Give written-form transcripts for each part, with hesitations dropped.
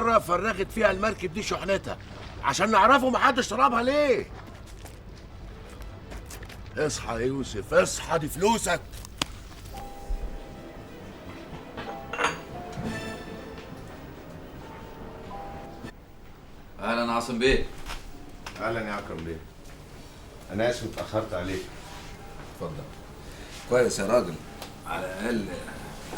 مرة فرغت فيها المركب دي شحنتها عشان نعرفه محدش طلبها ليه. اصحى يا يوسف اصحى، دي فلوسك. اهلا عاصم بيه. اهلا يا اكرم بيه. انا اسف اتاخرت عليك. اتفضل. كويس يا راجل، على الاقل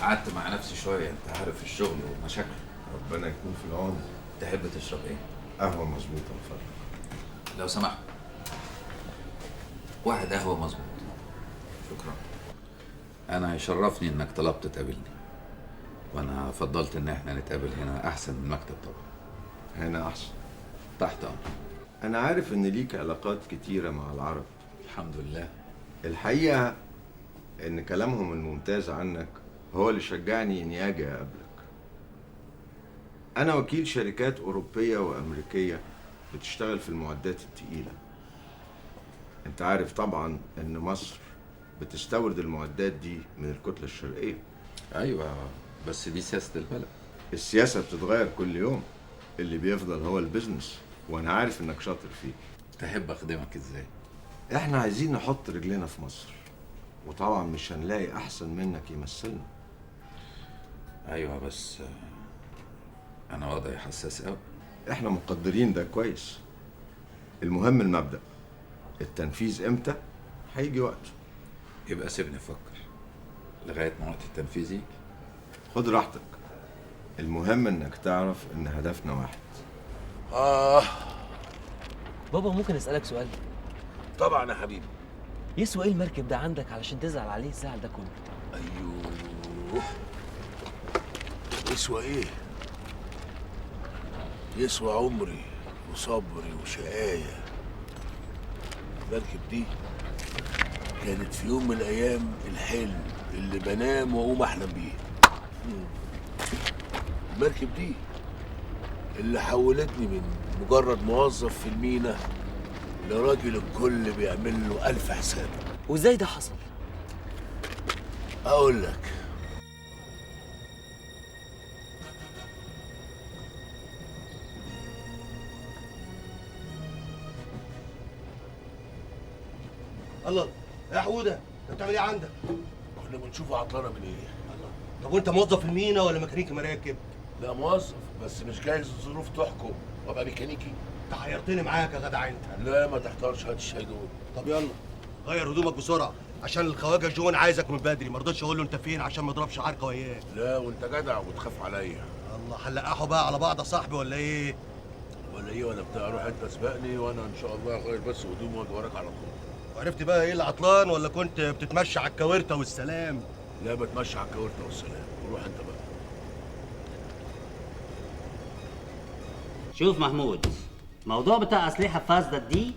قعدت مع نفسي شويه، انت عارف الشغل ومشاكل. ربنا يكون في العون. تحب تشرب ايه؟ قهوه مظبوطه من فضلك. لو سمحت، واحد قهوه مظبوط. شكرا. انا يشرفني انك طلبت تقابلني، وانا فضلت ان احنا نتقابل هنا احسن من المكتب طبعا. هنا احسن. تحت امرك. انا عارف ان ليك علاقات كتيره مع العرب. الحمد لله. الحقيقه ان كلامهم الممتاز عنك هو اللي شجعني اني اجي اقابلك. انا وكيل شركات اوروبيه وامريكيه بتشتغل في المعدات التقيله. انت عارف طبعا ان مصر بتستورد المعدات دي من الكتله الشرقيه. ايوه، بس دي سياسه البلد. السياسه بتتغير كل يوم، اللي بيفضل هو البيزنس، وانا عارف انك شاطر فيه. تحب اخدمك ازاي؟ احنا عايزين نحط رجلنا في مصر، وطبعا مش هنلاقي احسن منك يمثلنا. ايوه بس انا وضعي حساس قوي. احنا مقدرين ده كويس. المهم المبدأ، التنفيذ امتى هيجي وقته. يبقى سيبني افكر لغايه ما وقت التنفيذ يجي. خد راحتك، المهم انك تعرف ان هدفنا واحد. بابا ممكن اسالك سؤال؟ طبعا يا حبيبي. يسوى ايه المركب ده عندك علشان تزعل عليه الزعل ده كله؟ ايوه، يسوى ايه؟ يسوى عمري وصبري وشقاية. المركب دي كانت في يوم من الايام الحلم اللي بنام واقوم احلم بيه. المركب دي اللي حولتني من مجرد موظف في المينا لراجل الكل بيعمل له 1000 حساب. وازاي ده حصل؟ اقول لك. الله يا حوده، انت بتعمل ايه عندك؟ كنا بنشوفه عطلانه من ايه؟ طب وانت موظف في المينا ولا ميكانيكي مراكب؟ لا موظف، بس مش جايز الظروف تحكم وابقى ميكانيكي. انت حيرتني معاك يا جدع انت. لا ما تحتارش، هات الشاي دول. طب يلا غير هدومك بسرعه عشان الخواجه جون عايزك من بدري، ما رضيتش اقول له انت فين عشان ما اضربش حركه وياه. لا وانت جدع وتخاف عليا. الله، هنلقحوا بقى على بعض يا صاحبي ولا ايه؟ ولا ايه ولا بتاع، روح انت سبقني وانا ان شاء الله اغير بس هدومي واجي وراك على طول. وعرفت بقى ايه اللي عطلان ولا كنت بتتمشى على الكاورته والسلام؟ لا بتمشي على الكورته والسلام. روح انت بقى. شوف محمود، موضوع بتاع أسلحة فاسدة دي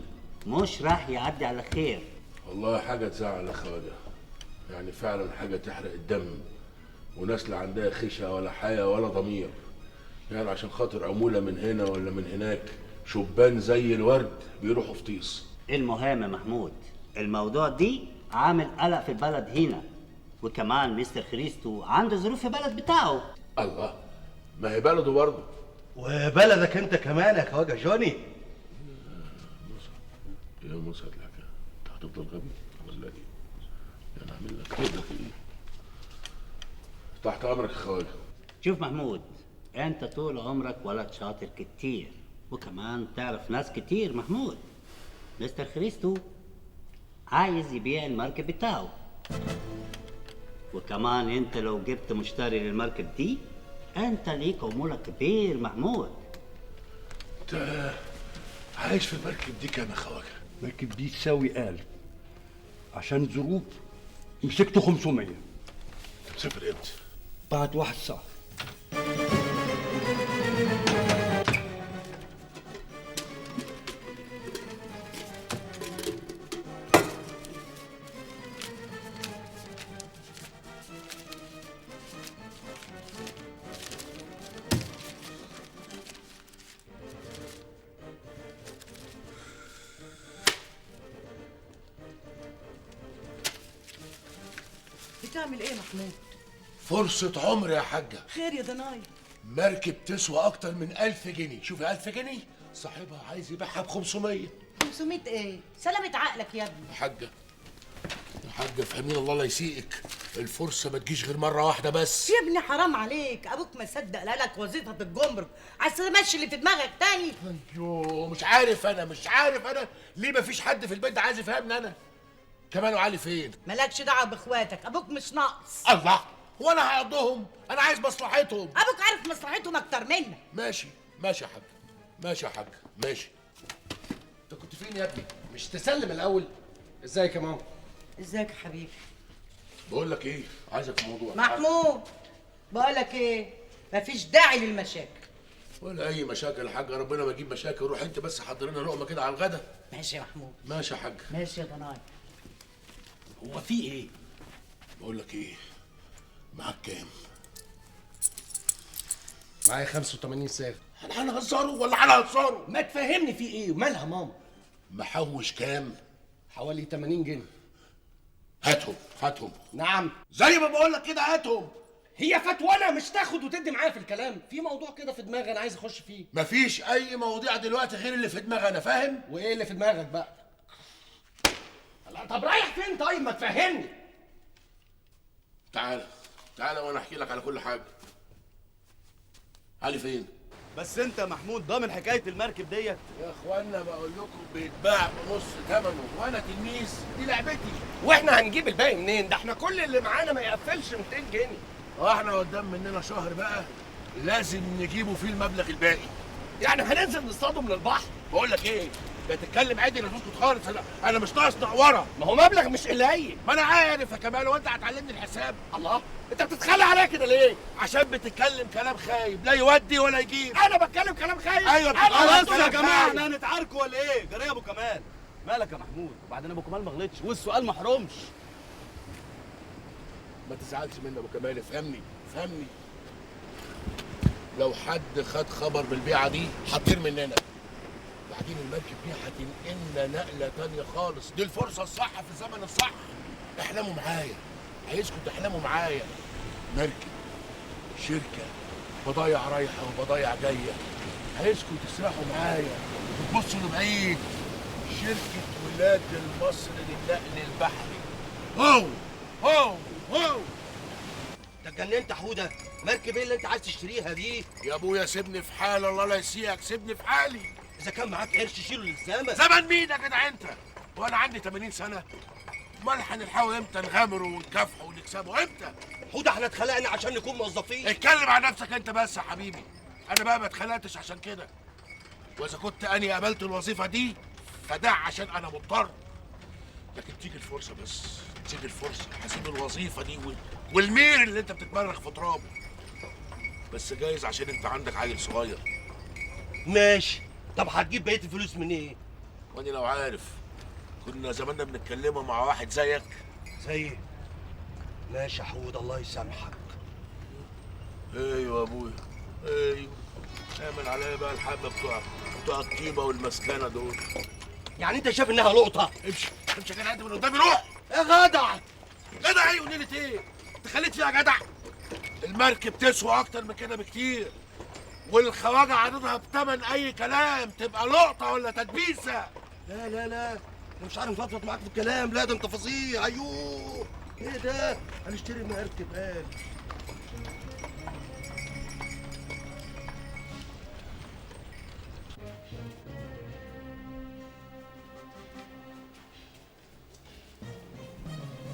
مش راح يعدي على خير. والله حاجه تزعل يا خواجه، يعني فعلا حاجه تحرق الدم، وناس لا عندها خشة ولا حياة ولا ضمير، يعني عشان خاطر عمولة من هنا ولا من هناك شبان زي الورد بيروحوا في طيس. المهم محمود، الموضوع دي عامل قلق في البلد هنا، وكمان مستر خريستو عنده ظروف في البلد بتاعه. الله، ما هي بلده برضه. وبلدك انت كمان يا خواجه جوني. يا موسى الحكاية، انت هتفضل غبي ولا ايه؟ يعني اعمل لك ايه؟ تحت امرك يا خواجه. شوف محمود، انت طول عمرك ولد شاطر كتير، وكمان تعرف ناس كتير. محمود، مستر خريستو عايز يبيع المركب بتاعه، وكمان انت لو جبت مشتري للمركب دي انت ليك عمولة كبير. محمود، انت عايش في المركب دي كام يا خواجه؟ المركب دي تساوي 1000، عشان ظروف مسكته 500. مسافر امتى؟ بعد 1 ساعة. بتعمل ايه يا محمود؟ فرصة عمر يا حاجة. خير يا دناي؟ مركب تسوى اكتر من 1000 جنيه. شوفي 1000 جنيه صاحبها عايز يبيعها ب 500. 500 ايه؟ سلامة عقلك يا ابني. يا حاجه يا حاجه فهميني الله لا يسيئك، الفرصه ما تجيش غير مره واحده بس. يا ابني حرام عليك، ابوك ما صدق لك وظيفه الجمرك، عايز تمشي اللي في دماغك تاني. ايوه مش عارف انا ليه ما فيش حد في البيت ده عايز يفهمني انا. كمال وعلي فين؟ مالكش دعوه باخواتك، ابوك مش ناقص. الله، هو انا هقضهم؟ انا عايز مصلحتهم. ابوك عارف مصلحتهم اكتر منك. ماشي يا حاج، ماشي يا حاج، ماشي. انت كنت فين يا ابني؟ مش تسلم الاول؟ ازيك يا ماما؟ ازيك يا حبيبي؟ بقول لك ايه، عايزك في موضوع. محمود بقول لك ايه، مفيش داعي للمشاكل. ولا اي مشاكل يا حاج، ربنا ما يجيب مشاكل. روح انت بس حضر لنا لقمه كده على الغدا. ماشي يا محمود. ماشي يا حاج. ماشي يا ضناي. هو في ايه؟ بقول لك ايه، معاك كام؟ معايا 85 ساغ. هنهزروا ولا هنهزروا؟ ما تفهمني في ايه ومالها ماما؟ محوش كام؟ حوالي 80 جنيه. هاتهم. نعم. زي ما بقول لك كده هاتهم. هي فتوانة مش تاخد وتدي معايا في الكلام، في موضوع كده في دماغي انا عايز اخش فيه. مفيش اي مواضيع دلوقتي غير اللي في دماغي انا، فاهم؟ وايه اللي في دماغك بقى؟ طب رايح فين طيب؟ ما تفهمني. تعالى وانا احكي لك على كل حاجه. علي فين؟ بس انت يا محمود ضامن حكايه المركب ديت؟ يا اخوانا بقول لكم بيتباع بنص ثمنه، وانا تلميذ، دي لعبتي. واحنا هنجيب الباقي منين؟ ده احنا كل اللي معانا ما يقفلش 200 جنيه. واحنا قدام مننا شهر بقى لازم نجيبه فيه المبلغ الباقي. يعني هننزل نصطاده من البحر؟ بقول لك ايه، ده تتكلم عادي، انا اسكت خالص. انا مش ناقص نعوره. ما هو مبلغ مش قليل. ما انا عارف يا كمال، وانت هتعلمني الحساب؟ الله، انت بتتخلى عليا كده ليه؟ عشان بتتكلم كلام خايب لا يودي ولا يجيب. انا بتكلم كلام خايب. ايوه خلاص يا جماعه احنا هنتعاركوا ولا ايه؟ جري يا ابو كمال. مالك يا محمود؟ وبعدين ابو كمال ما غلطش والسؤال محرومش. ما تزعلش مني ابو كمال، افهمني. لو حد خد خبر بالبيعه دي هتطير مننا. بعدين المركب دي هتنقلنا نقله تانيه خالص. دي الفرصه الصح في الزمن الصح. احلموا معايا، عايزكم تحلموا معايا. مركب، شركه، بضايع رايحه وبضايع جايه. عايزكم تسرحوا معايا وتبصوا لبعيد. شركه ولاد المصري للنقل البحري. هو انت اتجننت يا حوده؟ مركب ايه اللي انت عايز تشتريها دي؟ يا ابويا سيبني في حالي، الله لا يسيئك، سيبني في حالي. اذا كان معاك قرش شيله للزمن. زمن مين يا جدع انت؟ وانا عندي 80 سنه؟ امال هنلحقوا امتى نغامروا ونكافحوا ونكسبوا امتى؟ حوده احنا اتخلقنا عشان نكون موظفين. اتكلم عن نفسك انت بس يا حبيبي. انا بقى ما اتخلقتش عشان كده. واذا كنت اني قبلت الوظيفه دي فده عشان انا مضطر. لكن تيجي الفرصه، بس تيجي الفرصه هسيب الوظيفه دي والمير اللي انت بتتمرغ في ترابه. بس جايز عشان انت عندك عيل صغير. ماشي، طب هتجيب بقيه الفلوس من ايه؟ واني لو عارف كنا زماننا بنتكلموا مع واحد زيك. زي ماشي يا حود، الله يسامحك. ايوه يا ابويا، ايوه. اعمل عليا بقى الحبه بتوع الطيبه والمسكنه دول. يعني انت شايف انها لقطه؟ امشي يا جدع، انت من قدامي روح. يا جدع جدع ايه ونيلة ايه؟ انت خليت فيها جدع؟ المركب تسوى اكتر من كده بكتير، والخواجه عارضها بتمن اي كلام. تبقى لقطه ولا تدبيسه؟ لا انا مش عارف افضفض معاك في الكلام. لا ده انت فظيع. ايوه ايه ده؟ هنشتري مركب قال.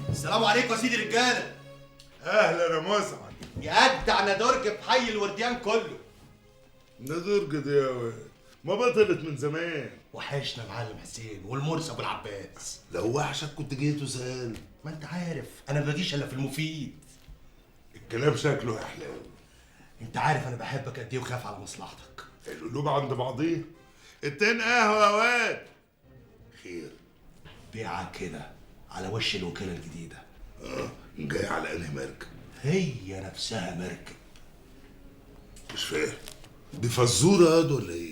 السلام عليكم يا سيدي رجاله. اهلا يا مسعد. يا اجدع ندرج في حي الورديان كله. ندرج دي يا واد ما بطلت من زمان. وحشنا معلم حسين والمرسي ابو العباس. لو وحشك كنت جيت وسأل. ما انت عارف انا ما باجيش الا في المفيد. الكلام شكله احلام. انت عارف انا بحبك قد ايه وخاف على مصلحتك. القلوب عند بعضيها. اتنين قهوه يا واد. خير. بيعة كده على وش الوكاله الجديده. جاي على انهي مركب؟ هي نفسها مركب. مش فاهم. دي فزوره ياض ولا ايه؟